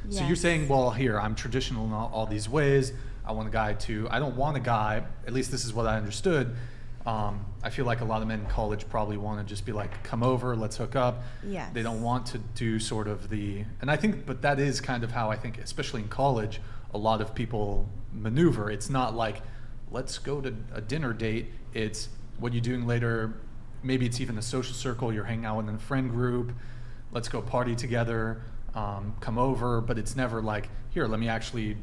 Yes. So you're saying, well, here, I'm traditional in all these ways. I don't want a guy, at least this is what I understood. I feel like a lot of men in college probably want to just be like, come over, let's hook up. Yes. They don't want to do sort of and I think, but that is kind of how I think, especially in college, a lot of people maneuver. It's not like, let's go to a dinner date. It's what you're doing later. Maybe it's even a social circle. You're hanging out in a friend group. Let's go party together. Come over. But it's never like, here, let me actually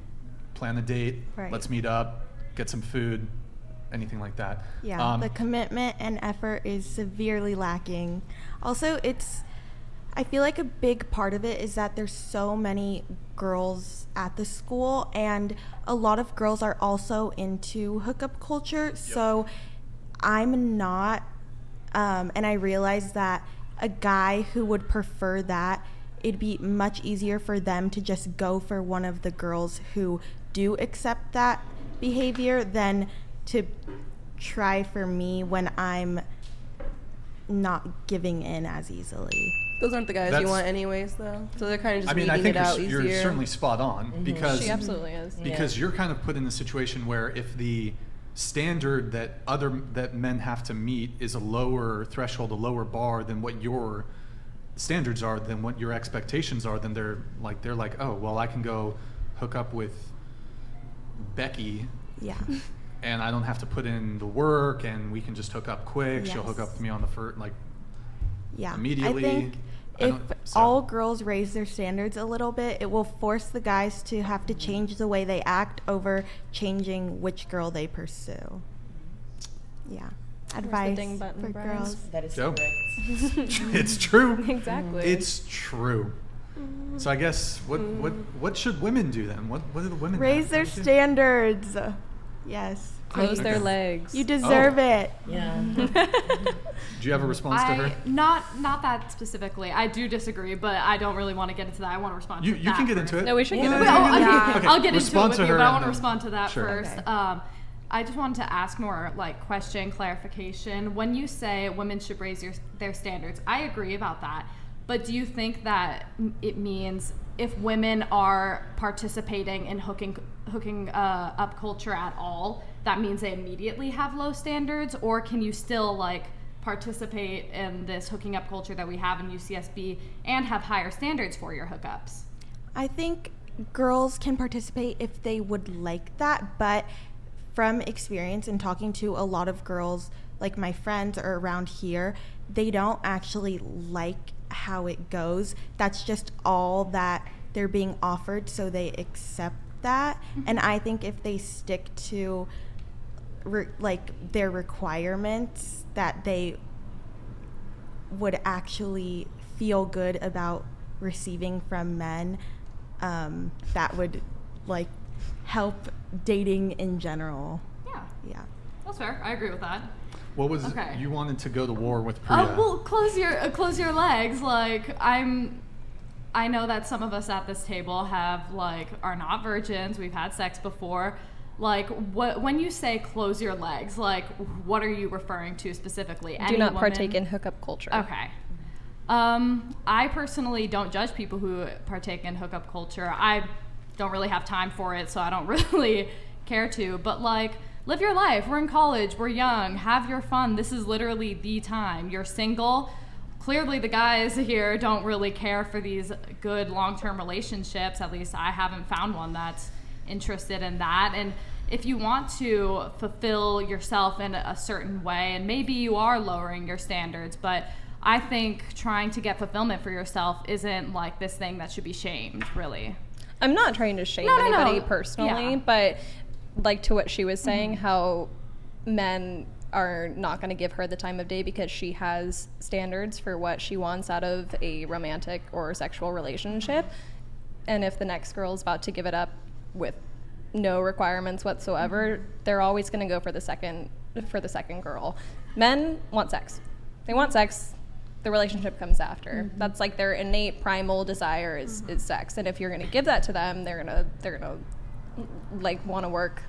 plan a date. Right. Let's meet up, get some food, anything like that. Yeah, the commitment and effort is severely lacking. Also, I feel like a big part of it is that there's so many girls at the school, and a lot of girls are also into hookup culture. Yep. So I'm not, and I realize that a guy who would prefer that, it'd be much easier for them to just go for one of the girls who do accept that behavior than to try for me when I'm not giving in as easily. Those aren't the guys you want anyways, though. So they're kind of just I think it out easier. you're certainly spot on because she absolutely is. Because you're kind of put in a situation where if the standard that men have to meet is a lower threshold, a lower bar than what your standards are, than what your expectations are, then they're like, oh, well, I can go hook up with Becky. Yeah. And I don't have to put in the work, and we can just hook up quick. Yes. She'll hook up with me on the first, immediately. I think if all girls raise their standards a little bit, it will force the guys to have to change the way they act over changing which girl they pursue. Yeah. Advice for girls. That is correct. It's true. Exactly. It's true. So I guess what should women do then? What do the women raise their standards? Yes. Close their legs. You deserve it. Yeah. Do you have a response to her? Not that specifically. I do disagree, but I don't really want to get into that. I want to respond to that. You can get into it. No, we should get into it. Okay. I'll get Respond into it with to you, her but I want and to respond to that sure. first. Okay. I just wanted to ask more question, clarification. When you say women should raise their standards, I agree about that. But do you think that it means if women are participating in hooking up culture at all, that means they immediately have low standards? Or can you still participate in this hooking up culture that we have in UCSB and have higher standards for your hookups? I think girls can participate if they would like that, but from experience and talking to a lot of girls, like my friends or around here, they don't actually like how it goes. That's just all that they're being offered, so they accept that. Mm-hmm. And I think if they stick to their requirements, that they would actually feel good about receiving from men, that would help dating in general. Yeah. That's fair. I agree with that. What was you wanted to go to war with Priya? Well, close your legs. I know that some of us at this table are not virgins. We've had sex before. When you say close your legs, what are you referring to specifically? Do not partake in hookup culture. Okay. I personally don't judge people who partake in hookup culture. I don't really have time for it, so I don't really care to. But live your life. We're in college. We're young. Have your fun. This is literally the time. You're single. Clearly the guys here don't really care for these good long-term relationships. At least I haven't found one that's interested in that. And if you want to fulfill yourself in a certain way, and maybe you are lowering your standards, but I think trying to get fulfillment for yourself isn't this thing that should be shamed, really. I'm not trying to shame anybody personally, yeah. But to what she was saying, how men are not going to give her the time of day because she has standards for what she wants out of a romantic or sexual relationship. And if the next girl's about to give it up with no requirements whatsoever, they're always going to go for the second girl. Men want sex. They want sex. The relationship comes after. Mm-hmm. That's their innate primal desire is sex. And if you're going to give that to them, they're going to want to work.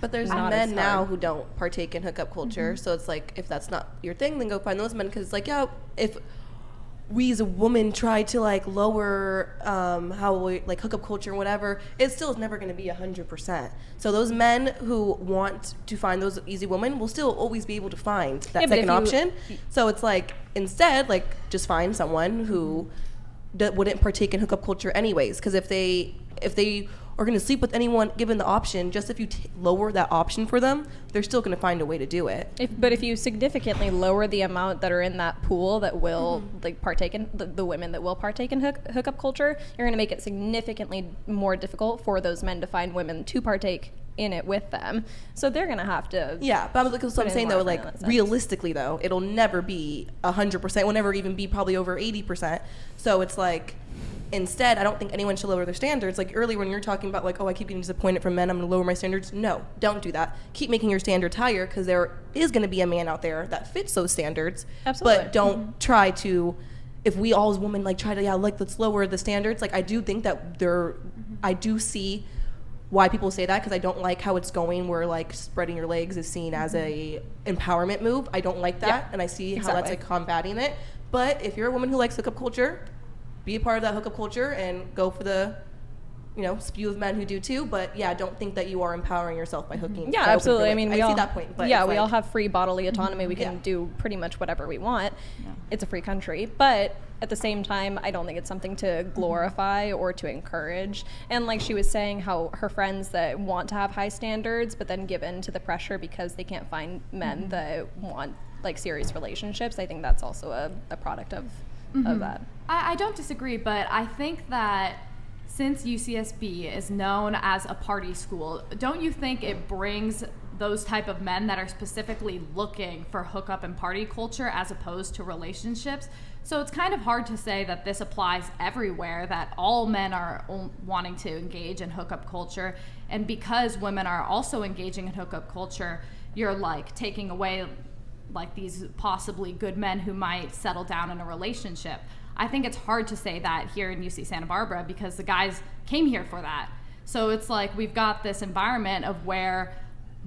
But there's men now who don't partake in hookup culture, so it's if that's not your thing, then go find those men, because if we as a woman try to like lower how we like hookup culture and whatever, it still is never going to be 100%. So those men who want to find those easy women will still always be able to find that second option. So it's like, instead, like, just find someone who wouldn't partake in hookup culture anyways. Because if they are going to sleep with anyone given the option, just if you lower that option for them, they're still going to find a way to do it. But if you significantly lower the amount that are in that pool that will like partake in the women that will partake in hookup culture, you're going to make it significantly more difficult for those men to find women to partake in it with them. So they're going to have to. Yeah, but I'm saying though, like realistically though, it'll never be 100%. Will never even be probably over 80%. So it's like, instead, I don't think anyone should lower their standards. Like earlier when you're talking about like, oh, I keep getting disappointed from men, I'm going to lower my standards. No, don't do that. Keep making your standards higher, because there is going to be a man out there that fits those standards. Absolutely. But don't try to, if we all as women like try to, let's lower the standards. Like I do think that I do see why people say that, because I don't like how it's going, where like spreading your legs is seen as a empowerment move. I don't like that, and I see how that's like combating it. But if you're a woman who likes hookup culture, be a part of that hookup culture and go for the, spew of men who do too. But yeah, don't think that you are empowering yourself by hooking. Yeah, absolutely. I mean, I see that point. But yeah, we all have free bodily autonomy. We can do pretty much whatever we want. Yeah. It's a free country, but at the same time, I don't think it's something to glorify or to encourage. And like she was saying, how her friends that want to have high standards, but then give in to the pressure because they can't find men that want like serious relationships. I think that's also a product of that. I don't disagree, but I think that since UCSB is known as a party school, don't you think it brings those type of men that are specifically looking for hookup and party culture as opposed to relationships? So it's kind of hard to say that this applies everywhere, that all men are wanting to engage in hookup culture. And because women are also engaging in hookup culture, you're like taking away like these possibly good men who might settle down in a relationship. I think it's hard to say that here in UC Santa Barbara, because the guys came here for that. So it's like we've got this environment of where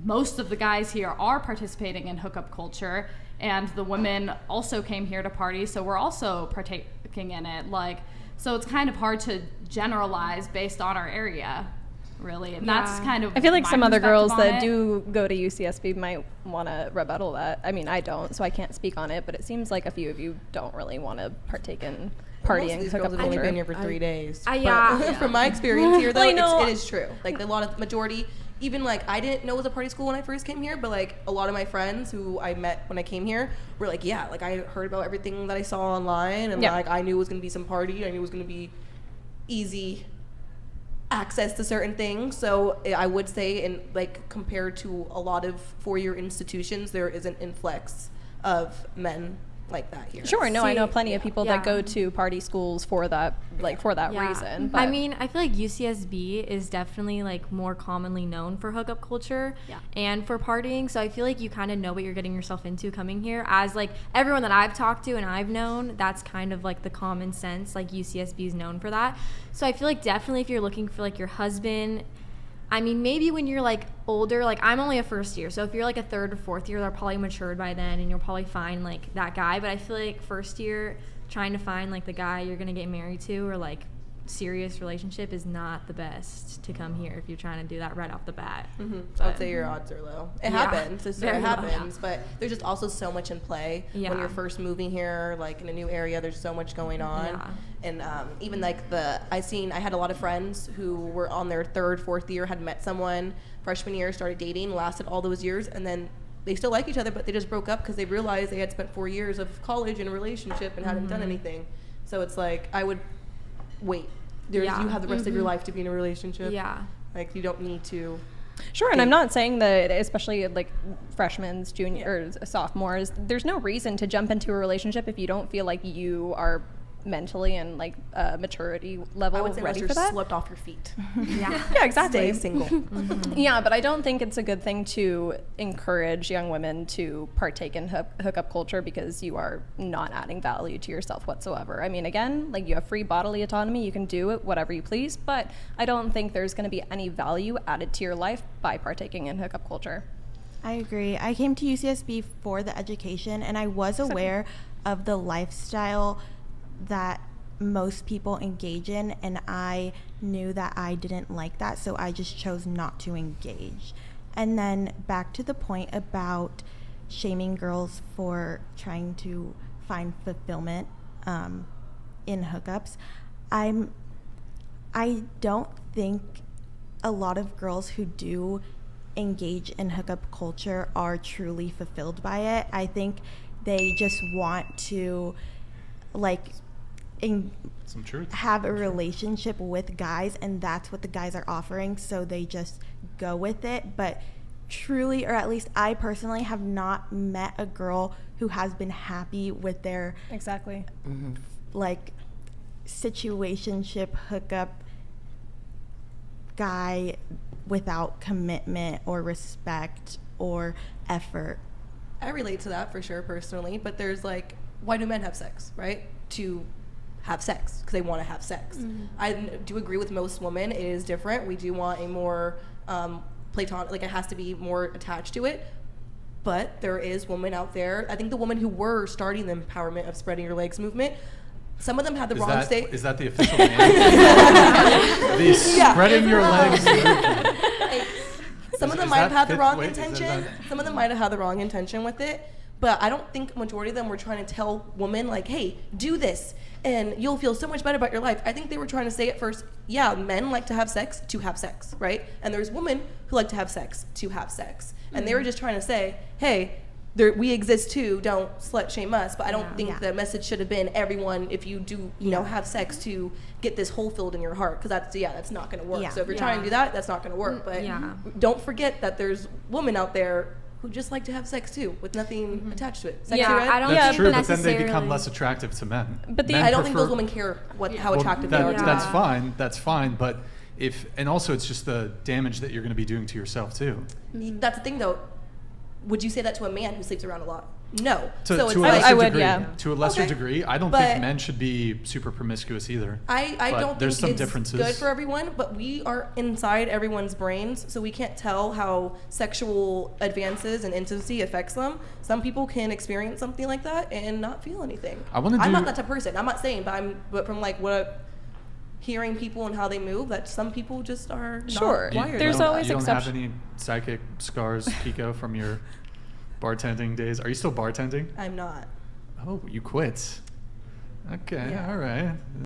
most of the guys here are participating in hookup culture, and the women also came here to party, so we're also partaking in it. Like, so it's kind of hard to generalize based on our area, really. And that's kind of, I feel like some other girls that do go to UCSB might want to rebuttal that. I mean, I don't, so I can't speak on it, but it seems like a few of you don't really want to partake in partying. Most of these girls have only been here for 3 days. Yeah. From my experience here, though, it is true. Like, a lot of majority, even like I didn't know it was a party school when I first came here, but like a lot of my friends who I met when I came here were like, yeah, like I heard about everything that I saw online, and like I knew it was going to be some party. I knew it was going to be easy access to certain things. So I would say, in like compared to a lot of four-year institutions, there is an influx of men like that here. Sure, no, I know plenty of people that go to party schools for that, like for that reason. But I mean, I feel like UCSB is definitely like more commonly known for hookup culture and for partying. So I feel like you kind of know what you're getting yourself into coming here. As like everyone that I've talked to and I've known, that's kind of like the common sense. Like UCSB is known for that. So I feel like definitely if you're looking for like your husband, I mean, maybe when you're like older, like I'm only a first year, so if you're like a third or fourth year, they're probably matured by then and you'll probably find like that guy. But I feel like first year, trying to find like the guy you're gonna get married to or like serious relationship is not the best to come here if you're trying to do that right off the bat. So I'd say your odds are low. It happens. It happens, but there's just also so much in play when you're first moving here, like in a new area. There's so much going on, and even like I had a lot of friends who were on their third, fourth year, had met someone freshman year, started dating, lasted all those years, and then they still like each other, but they just broke up because they realized they had spent 4 years of college in a relationship and hadn't done anything. So it's like I would wait. You have the rest of your life to be in a relationship. Yeah. Like, you don't need to. Sure, and I'm not saying that, especially like freshmen, juniors, or sophomores, there's no reason to jump into a relationship if you don't feel like you are mentally and like maturity level I would say ready you're for that. Slipped off your feet. Yeah, exactly. Stay single. Yeah, but I don't think it's a good thing to encourage young women to partake in hookup culture because you are not adding value to yourself whatsoever. I mean, again, like you have free bodily autonomy, you can do it whatever you please, but I don't think there's going to be any value added to your life by partaking in hookup culture. I agree. I came to UCSB for the education, and I was aware of the lifestyle that most people engage in, and I knew that I didn't like that, so I just chose not to engage. And then back to the point about shaming girls for trying to find fulfillment in hookups. I don't think a lot of girls who do engage in hookup culture are truly fulfilled by it. I think they just want to Some truth. have a relationship with guys, and that's what the guys are offering, so they just go with it. But truly, or at least I personally, have not met a girl who has been happy with their Exactly. situationship hookup guy without commitment or respect or effort. I relate to that for sure personally, but there's why do men have sex, right? To have sex, because they want to have sex. I do agree with most women. It is different. We do want a more platonic, it has to be more attached to it. But there is women out there. I think the women who were starting the empowerment of spreading your legs movement, some of them had the wrong state. Is that the official name? The spreading your legs movement. Some of them might have had the wrong intention. Some of them might have had the wrong intention with it. But I don't think majority of them were trying to tell women hey, do this and you'll feel so much better about your life. I think they were trying to say at first, yeah, men like to have sex, right? And there's women who like to have sex, to have sex. And they were just trying to say, hey, we exist too, don't slut shame us. But I don't think the message should have been everyone, if you do, have sex, to get this hole filled in your heart, because that's not going to work. So if you're trying to do that, that's not going to work. But don't forget that there's women out there who just like to have sex too, with nothing attached to it. I don't That's think true, but necessarily. then they become less attractive to men. But I don't think those women care how attractive they are to men. That's fine, but and also it's just the damage that you're going to be doing to yourself too. That's the thing though. Would you say that to a man who sleeps around a lot? No. To so a it's lesser would, degree. yeah. To a lesser degree. I don't But think men should be super promiscuous either. I don't there's think some it's differences. good for everyone, but we are inside everyone's brains, so we can't tell how sexual advances and intimacy affects them. Some people can experience something like that and not feel anything. I'm not that type of person. I'm not saying, but from hearing people and how they move, that some people just are not wired. There's like always You don't have exception. any psychic scars, Kiko, from your bartending days? Are you still bartending? I'm not. Oh, you quit. Okay, Yeah. all right.